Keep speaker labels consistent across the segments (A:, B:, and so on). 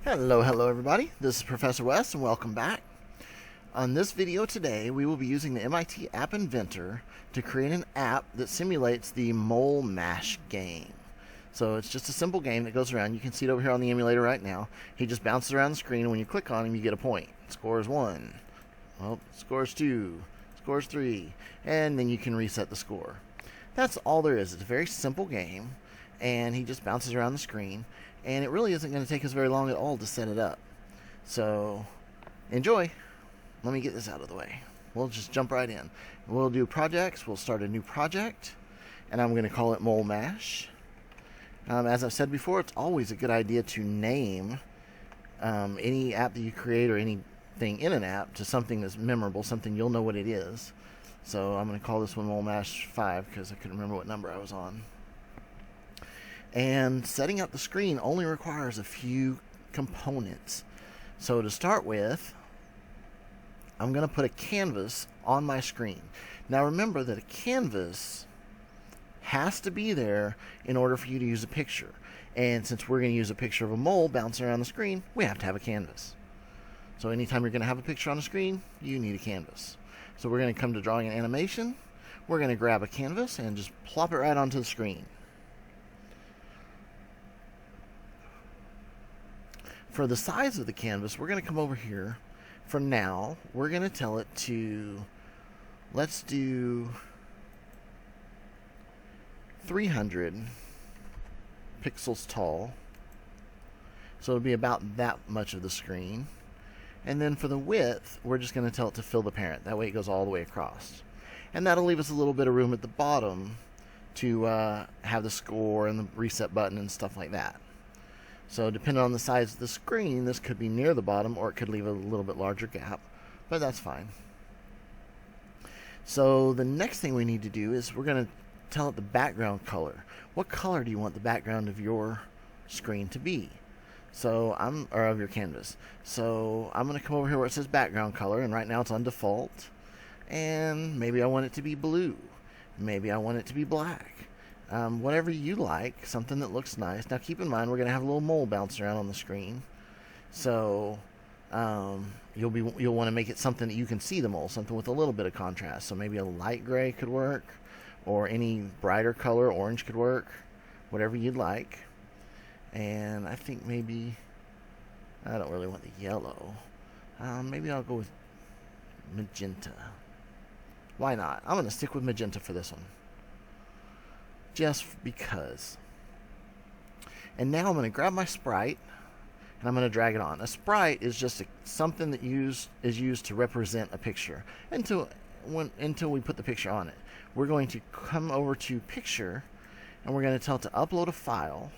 A: Hello everybody. This is Professor West and welcome back. On this video today, we will be using the MIT App Inventor to create an app that simulates the Mole Mash game. So it's just a simple game that goes around. You can see it over here on the emulator right now. He just bounces around the screen, and when you click on him, you get a point. Score is 1. Well, score is 2. Score is 3. And then you can reset the score. That's all there is. It's a very simple game, and he just bounces around the screen. And it really isn't going to take us very long at all to set it up. So, enjoy. Let me get this out of the way. We'll just jump right in. We'll do projects. We'll start a new project. And I'm going to call it Mole Mash. As I've said before, it's always a good idea to name any app that you create or anything in an app to something that's memorable, something you'll know what it is. So I'm going to call this one Mole Mash 5 because I couldn't remember what number I was on. And setting up the screen only requires a few components. So to start with, I'm going to put a canvas on my screen. Now remember that a canvas has to be there in order for you to use a picture. And since we're going to use a picture of a mole bouncing around the screen, we have to have a canvas. So anytime you're going to have a picture on the screen, you need a canvas. So we're going to come to drawing an animation. We're going to grab a canvas and just plop it right onto the screen. For the size of the canvas, we're going to come over here. For now, we're going to tell it to, let's do 300 pixels tall. So it'll be about that much of the screen. And then for the width, we're just going to tell it to fill the parent. That way it goes all the way across. And that'll leave us a little bit of room at the bottom to have the score and the reset button and stuff like that. So depending on the size of the screen, this could be near the bottom or it could leave a little bit larger gap, but that's fine. So the next thing we need to do is we're going to tell it the background color. What color do you want the background of your screen to be? So or of your canvas. So I'm going to come over here where it says background color, and right now it's on default. And maybe I want it to be blue. Maybe I want it to be black. Whatever you like, something that looks nice. Now keep in mind we're going to have a little mole bounce around on the screen. So you'll want to make it something that you can see the mole, something with a little bit of contrast. So maybe a light gray could work, or any brighter color, orange could work, whatever you'd like. And I think maybe, I don't really want the yellow. Maybe I'll go with magenta. Why not? I'm going to stick with magenta for this one. Just because. And now I'm going to grab my sprite and I'm going to drag it on. A sprite is just something that is used to represent a picture until we put the picture on it. We're going to come over to picture and we're going to tell it to upload a file.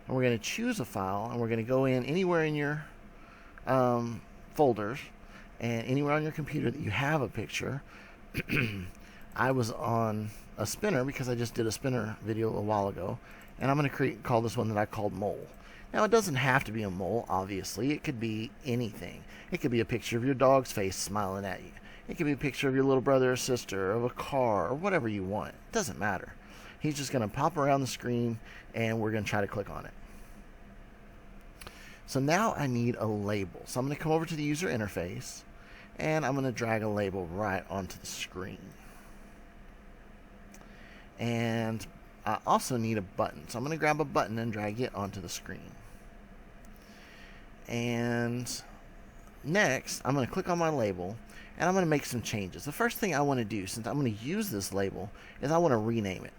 A: And we're going to choose a file and we're going to go in anywhere in your folders and anywhere on your computer that you have a picture. I was on a spinner because I just did a spinner video a while ago, and I'm going to call this one that I called mole. Now it doesn't have to be a mole, obviously. It could be anything. It could be a picture of your dog's face smiling at you. It could be a picture of your little brother or sister, of a car, or whatever you want. It doesn't matter. He's just going to pop around the screen and we're going to try to click on it. So now I need a label. So I'm going to come over to the user interface and I'm going to drag a label right onto the screen. And I also need a button. So I'm going to grab a button and drag it onto the screen. And next, I'm going to click on my label and I'm going to make some changes. The first thing I want to do, since I'm going to use this label, is I want to rename it.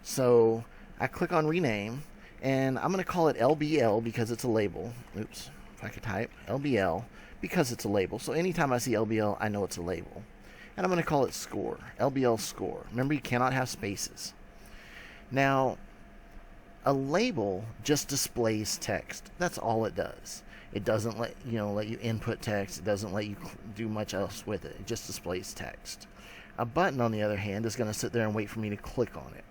A: So I click on rename and I'm going to call it LBL because it's a label. Oops, if I could type LBL because it's a label. So anytime I see LBL, I know it's a label. And I'm going to call it score, LBL score. Remember, you cannot have spaces. Now, a label just displays text. That's all it does. It doesn't let you input text. It doesn't let you do much else with it. It just displays text. A button, on the other hand, is going to sit there and wait for me to click on it.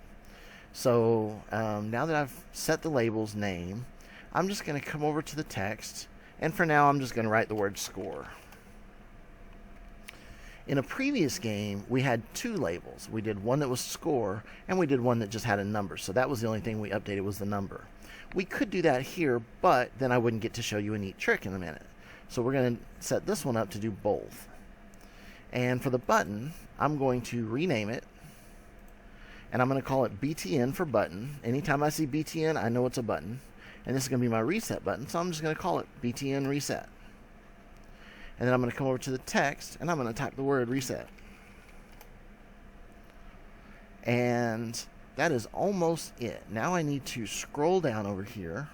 A: So now that I've set the label's name, I'm just going to come over to the text. And for now, I'm just going to write the word score. In a previous game, we had two labels. We did one that was score, and we did one that just had a number. So that was the only thing we updated, was the number. We could do that here, but then I wouldn't get to show you a neat trick in a minute. So we're going to set this one up to do both. And for the button, I'm going to rename it, and I'm going to call it BTN for button. Anytime I see BTN, I know it's a button. And this is going to be my reset button, so I'm just going to call it BTN reset. And then I'm going to come over to the text, and I'm going to type the word reset. And that is almost it. Now I need to scroll down over here,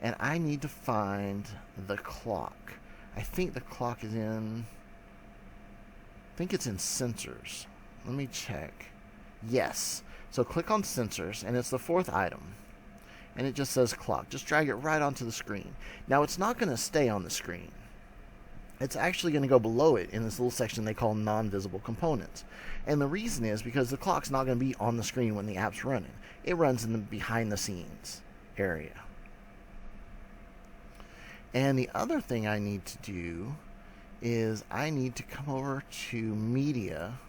A: and I need to find the clock. I think the clock is in... I think it's in sensors. Let me check. Yes. So click on sensors, and it's the fourth item. And it just says clock. Just drag it right onto the screen. Now it's not going to stay on the screen. It's actually going to go below it in this little section they call non-visible components. And the reason is because the clock's not going to be on the screen when the app's running. It runs in the behind the scenes area. And the other thing I need to do is I need to come over to media,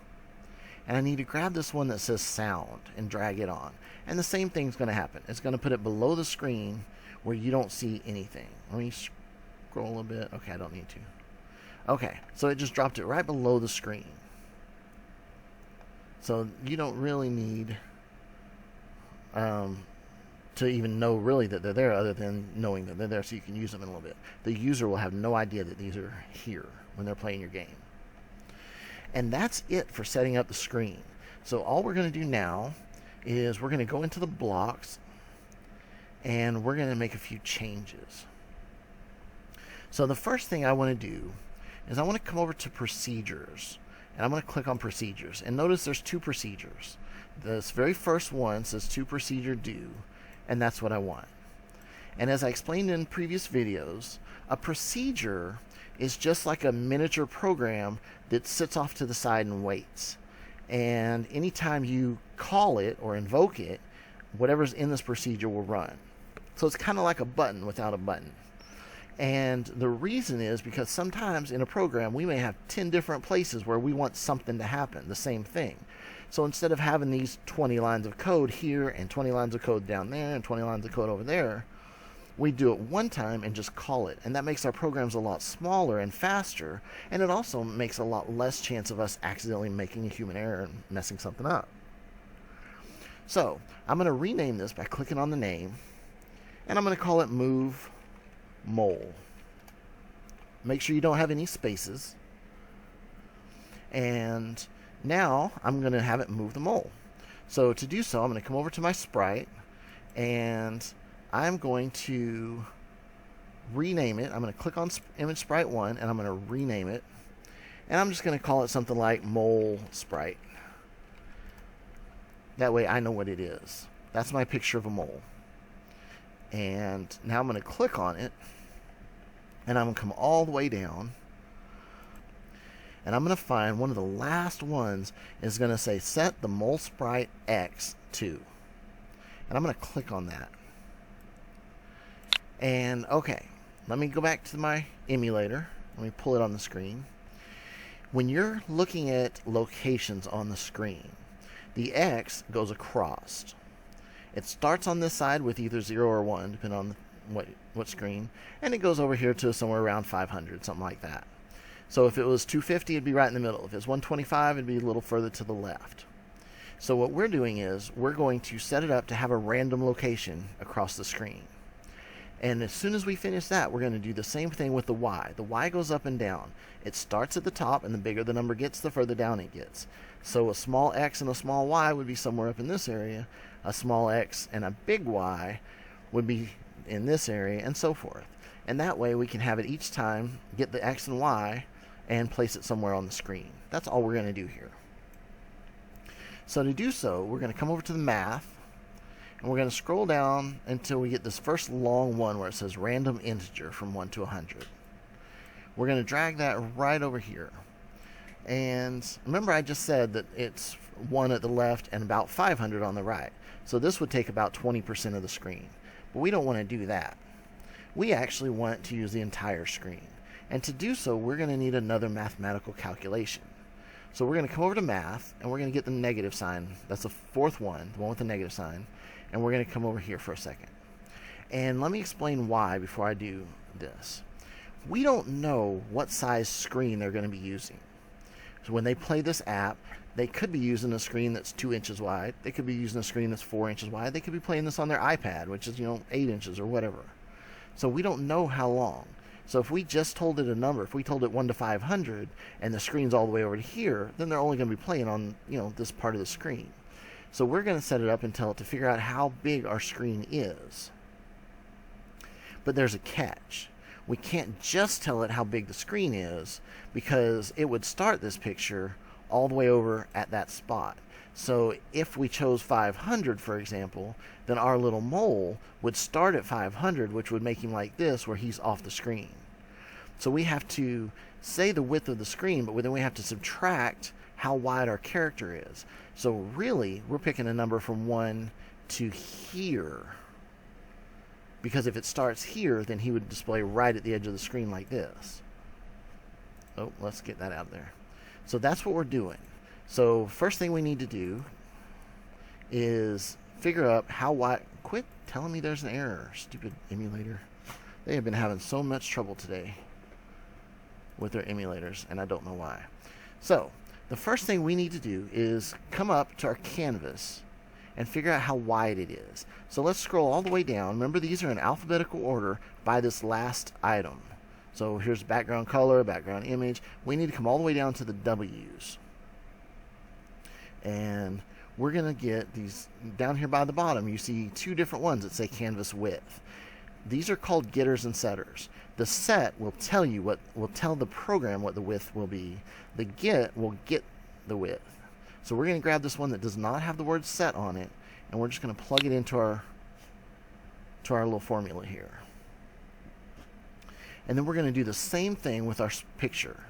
A: and I need to grab this one that says sound and drag it on. And the same thing's going to happen. It's going to put it below the screen where you don't see anything. Let me scroll a bit. Okay, I don't need to. Okay, so it just dropped it right below the screen. So you don't really need to even know really that they're there, other than knowing that they're there so you can use them in a little bit. The user will have no idea that these are here when they're playing your game. And that's it for setting up the screen. So all we're going to do now is we're going to go into the blocks, and we're going to make a few changes. So the first thing I want to do is I want to come over to procedures, and I'm going to click on procedures. And notice there's two procedures. This very first one says to procedure do, and that's what I want. And as I explained in previous videos, a procedure is just like a miniature program that sits off to the side and waits. And anytime you call it or invoke it, whatever's in this procedure will run. So it's kind of like a button without a button. And the reason is because sometimes in a program we may have 10 different places where we want something to happen, the same thing. So instead of having these 20 lines of code here and 20 lines of code down there and 20 lines of code over there, we do it one time and just call it. And that makes our programs a lot smaller and faster, and it also makes a lot less chance of us accidentally making a human error and messing something up. So I'm going to rename this by clicking on the name, and I'm going to call it move mole. Make sure you don't have any spaces. And now I'm going to have it move the mole. So to do so, I'm going to come over to my sprite, and I'm going to rename it. I'm going to click on image sprite 1, and I'm going to rename it. And I'm just going to call it something like mole sprite. That way I know what it is. That's my picture of a mole. And now I'm going to click on it, and I'm going to come all the way down, and I'm going to find one of the last ones is going to say set the mole sprite X to. And I'm going to click on that. And okay, let me go back to my emulator. Let me pull it on the screen. When you're looking at locations on the screen, the X goes across. It starts on this side with either 0 or 1, depending on what screen, and it goes over here to somewhere around 500, something like that. So if it was 250, it'd be right in the middle. If it's 125, it'd be a little further to the left. So what we're doing is we're going to set it up to have a random location across the screen. And as soon as we finish that, we're going to do the same thing with the Y. The Y goes up and down. It starts at the top, and the bigger the number gets, the further down it gets. So a small x and a small y would be somewhere up in this area. A small x and a big Y would be in this area, and so forth. And that way we can have it each time, get the x and y, and place it somewhere on the screen. That's all we're going to do here. So to do so, we're going to come over to the math, and we're going to scroll down until we get this first long one where it says random integer from 1 to 100. We're going to drag that right over here. And remember I just said that it's 1 at the left and about 500 on the right. So this would take about 20% of the screen. But we don't want to do that. We actually want to use the entire screen. And to do so, we're going to need another mathematical calculation. So we're going to come over to math, and we're going to get the negative sign. That's the fourth one, the one with the negative sign. And we're going to come over here for a second. And let me explain why before I do this. We don't know what size screen they're going to be using. So when they play this app, they could be using a screen that's 2 inches wide. They could be using a screen that's 4 inches wide. They could be playing this on their iPad, which is, 8 inches or whatever. So we don't know how long. So if we just told it a number, if we told it 1 to 500, and the screen's all the way over to here, then they're only going to be playing on, this part of the screen. So we're going to set it up and tell it to figure out how big our screen is. But there's a catch. We can't just tell it how big the screen is, because it would start this picture all the way over at that spot. So if we chose 500, for example, then our little mole would start at 500, which would make him like this, where he's off the screen. So we have to say the width of the screen, but then we have to subtract how wide our character is. So really, we're picking a number from 1 to here. Because if it starts here, then he would display right at the edge of the screen like this. Oh, let's get that out of there. So that's what we're doing. So first thing we need to do is figure out how wide... Quit telling me there's an error, stupid emulator. They have been having so much trouble today with their emulators, and I don't know why. So the first thing we need to do is come up to our canvas and figure out how wide it is. So let's scroll all the way down. Remember, these are in alphabetical order by this last item. So here's background color, background image. We need to come all the way down to the W's. And we're going to get these down here by the bottom. You see 2 different ones that say canvas width. These are called getters and setters. The set will tell you will tell the program what the width will be. The get will get the width. So we're going to grab this one that does not have the word set on it, and we're just going to plug it into our little formula here. And then we're going to do the same thing with our picture.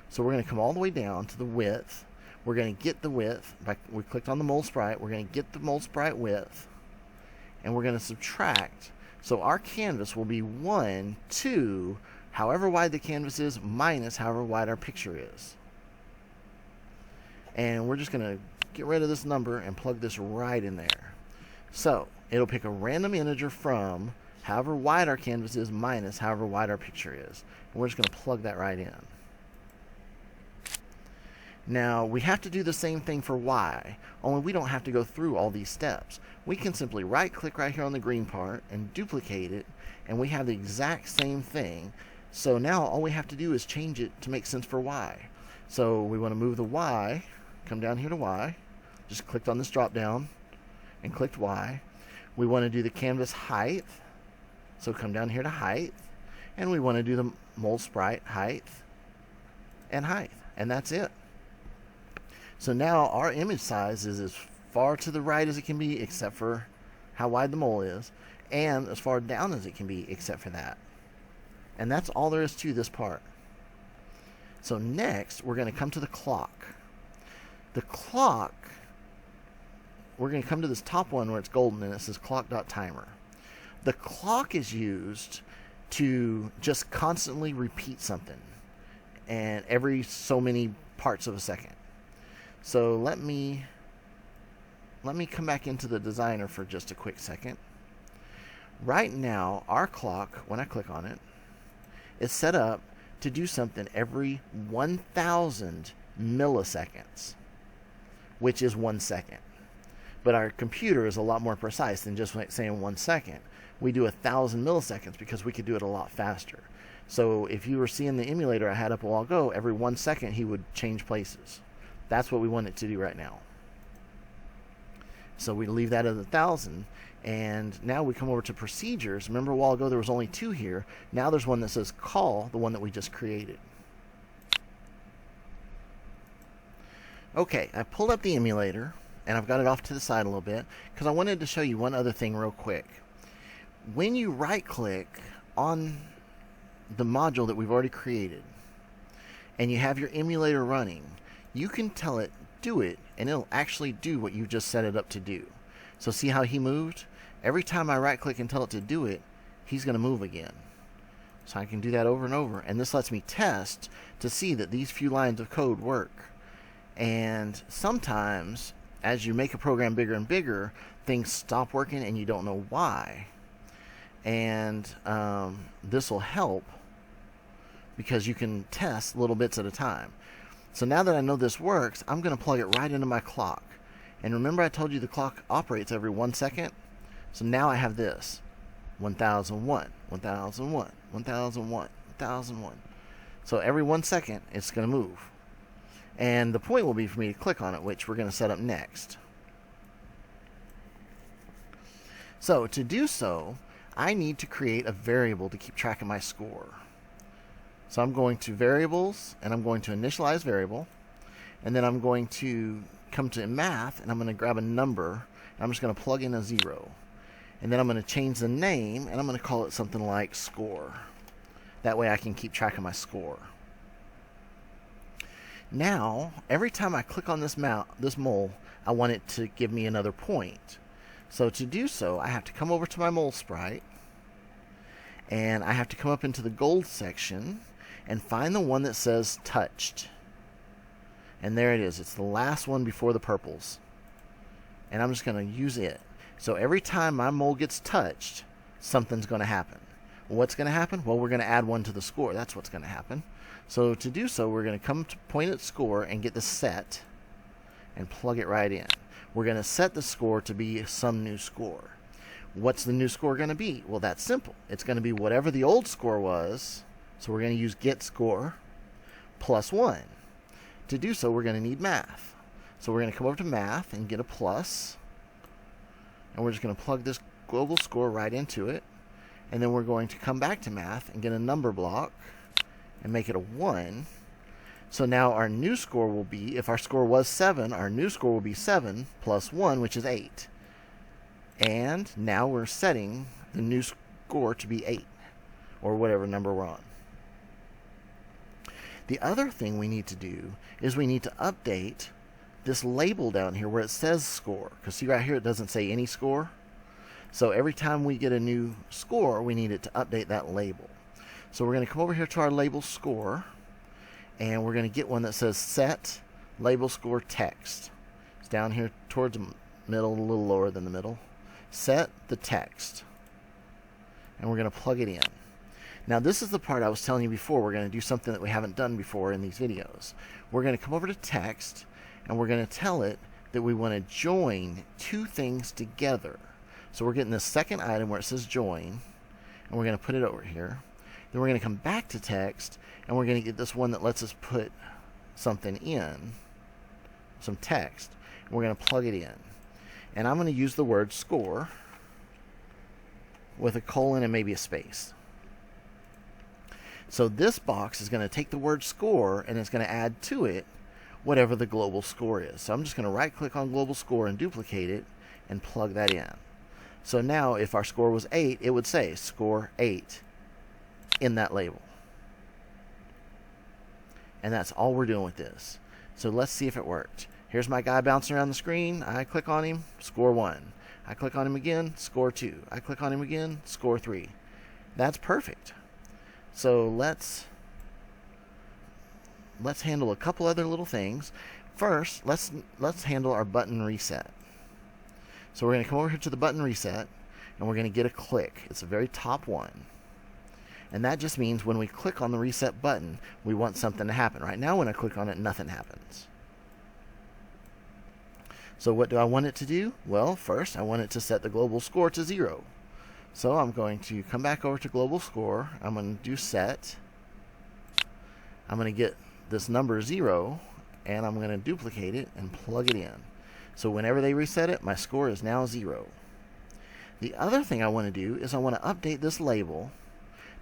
A: So we're going to come all the way down to the width. We're going to get the width. We clicked on the mole sprite. We're going to get the mole sprite width, and we're going to subtract. So our canvas will be 1 to however wide the canvas is minus however wide our picture is. And we're just going to get rid of this number and plug this right in there. So it'll pick a random integer from however wide our canvas is minus however wide our picture is. And we're just going to plug that right in. Now, we have to do the same thing for y, only we don't have to go through all these steps. We can simply right-click right here on the green part and duplicate it, and we have the exact same thing. So now all we have to do is change it to make sense for y. So we want to move the y, come down here to y, just clicked on this drop down and clicked y. We want to do the canvas height, so come down here to height, and we want to do the mole sprite height and height, and that's it. So now our image size is as far to the right as it can be, except for how wide the mole is, and as far down as it can be, except for that. And that's all there is to this part. So next, we're going to come to the clock. The clock, we're going to come to this top one where it's golden, and it says clock.timer. The clock is used to just constantly repeat something, and every so many parts of a second. So let me come back into the designer for just a quick second. Right now, our clock, when I click on it, is set up to do something every 1,000 milliseconds, which is 1 second. But our computer is a lot more precise than just saying 1 second. We do 1,000 milliseconds because we could do it a lot faster. So if you were seeing the emulator I had up a while ago, every 1 second he would change places. That's what we want it to do right now. So we leave that at 1,000, and now we come over to procedures. Remember a while ago there was only 2 here. Now there's one that says call, the one that we just created. Okay, I pulled up the emulator, and I've got it off to the side a little bit, because I wanted to show you one other thing real quick. When you right-click on the module that we've already created, and you have your emulator running, you can tell it, do it, and it'll actually do what you just set it up to do. So see how he moved? Every time I right click and tell it to do it, he's going to move again. So I can do that over and over, and this lets me test to see that these few lines of code work. And sometimes, as you make a program bigger and bigger, things stop working and you don't know why. And this will help because you can test little bits at a time. So now that I know this works, I'm going to plug it right into my clock. And remember I told you the clock operates every 1 second? So now I have this. 1001, 1001, 1001, 1001. So every 1 second, it's going to move. And the point will be for me to click on it, which we're going to set up next. So to do so, I need to create a variable to keep track of my score. So I'm going to variables, and I'm going to initialize variable, and then I'm going to come to math, and I'm going to grab a number, and I'm just going to plug in a 0. And then I'm going to change the name, and I'm going to call it something like score. That way I can keep track of my score. Now, every time I click on this mole, I want it to give me another point. So to do so, I have to come over to my mole sprite, and I have to come up into the gold section and find the one that says touched. And there it is. It's the last one before the purples. And I'm just going to use it. So every time my mole gets touched, something's going to happen. What's going to happen? Well, we're going to add 1 to the score. That's what's going to happen. So to do so, we're going to come to point at score and get the set and plug it right in. We're going to set the score to be some new score. What's the new score going to be? Well, that's simple. It's going to be whatever the old score was. So we're going to use get score plus 1. To do so, we're going to need math. So we're going to come over to math and get a plus. And we're just going to plug this global score right into it. And then we're going to come back to math and get a number block and make it a 1. So now our new score will be, if our score was 7, our new score will be 7 plus 1, which is 8. And now we're setting the new score to be 8, or whatever number we're on. The other thing we need to do is we need to update this label down here where it says score. Because see right here, it doesn't say any score. So every time we get a new score, we need it to update that label. So we're going to come over here to our label score, and we're going to get one that says set label score text. It's down here towards the middle, a little lower than the middle. Set the text. And we're going to plug it in. Now this is the part I was telling you before. We're going to do something that we haven't done before in these videos. We're going to come over to text, and we're going to tell it that we want to join 2 things together. So we're getting this second item where it says join, and we're going to put it over here. Then we're going to come back to text, and we're going to get this one that lets us put something in, some text, and we're going to plug it in. And I'm going to use the word score with a colon and maybe a space. So this box is going to take the word score, and it's going to add to it whatever the global score is. So I'm just going to right click on global score and duplicate it and plug that in. So now if our score was 8, it would say score 8 in that label. And that's all we're doing with this. So let's see if it worked. Here's my guy bouncing around the screen. I click on him, score 1. I click on him again, score 2. I click on him again, score 3. That's perfect. So let's handle a couple other little things. First, let's handle our button reset. So we're going to come over here to the button reset, and we're going to get a click. It's the very top one. And that just means when we click on the reset button, we want something to happen. Right now, when I click on it, nothing happens. So what do I want it to do? Well, first, I want it to set the global score to 0. So I'm going to come back over to global score. I'm going to do set. I'm going to get this number 0, and I'm going to duplicate it and plug it in. So whenever they reset it, my score is now 0. The other thing I want to do is I want to update this label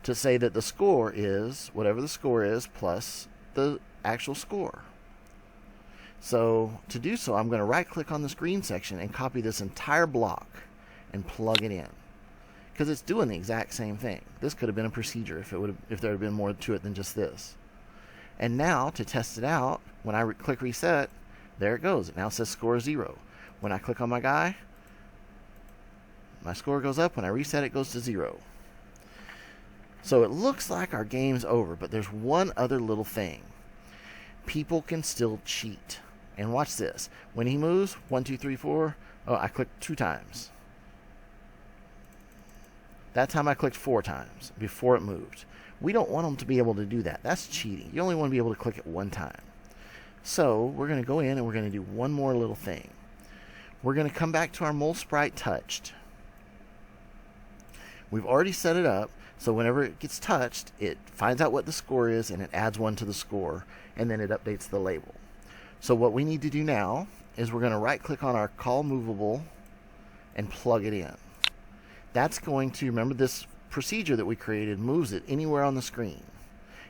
A: to say that the score is whatever the score is plus the actual score. So to do so, I'm going to right click on this green section and copy this entire block and plug it in, because it's doing the exact same thing. This could have been a procedure if there had been more to it than just this. And now to test it out, when I click reset, there it goes. It now says score 0. When I click on my guy, my score goes up. When I reset, it goes to 0. So it looks like our game's over, but there's one other little thing. People can still cheat. And watch this. When he moves, 1, 2, 3, 4. Oh, I clicked 2 times. That time I clicked 4 times before it moved. We don't want them to be able to do that. That's cheating. You only want to be able to click it 1 time. So we're going to go in and we're going to do one more little thing. We're going to come back to our mole sprite touched. We've already set it up, so whenever it gets touched, it finds out what the score is and it adds 1 to the score, and then it updates the label. So what we need to do now is we're going to right click on our call movable and plug it in. That's going to, remember this procedure that we created moves it anywhere on the screen,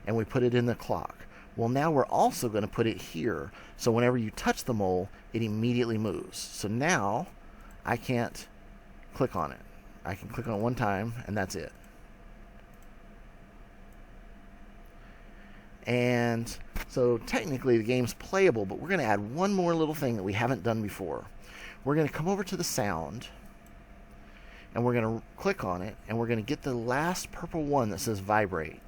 A: and we put it in the clock. Well, now we're also going to put it here, so whenever you touch the mole, it immediately moves. So now I can't click on it. I can click on it 1 time, and that's it. And so technically the game's playable, but we're going to add one more little thing that we haven't done before. We're going to come over to the sound, and we're going to click on it, and we're going to get the last purple one that says vibrate,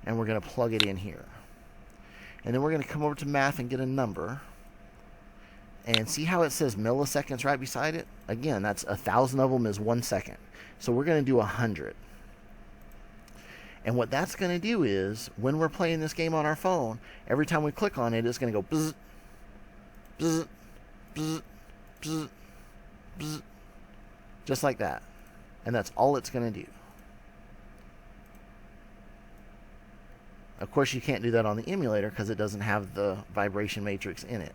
A: and we're going to plug it in here. And then we're going to come over to math and get a number, and see how it says milliseconds right beside it? Again, that's 1,000 of them is 1 second. So we're going to do 100. And what that's going to do is, when we're playing this game on our phone, every time we click on it, it's going to go bzz, bzz, bzz, bzz, bzz, just like that. And that's all it's going to do. Of course, you can't do that on the emulator because it doesn't have the vibration matrix in it.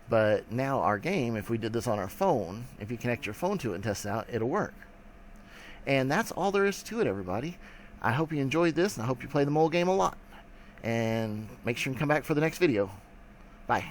A: But now our game, if we did this on our phone, if you connect your phone to it and test it out, it'll work. And that's all there is to it, everybody. I hope you enjoyed this, and I hope you play the mole game a lot. And make sure you come back for the next video. Bye.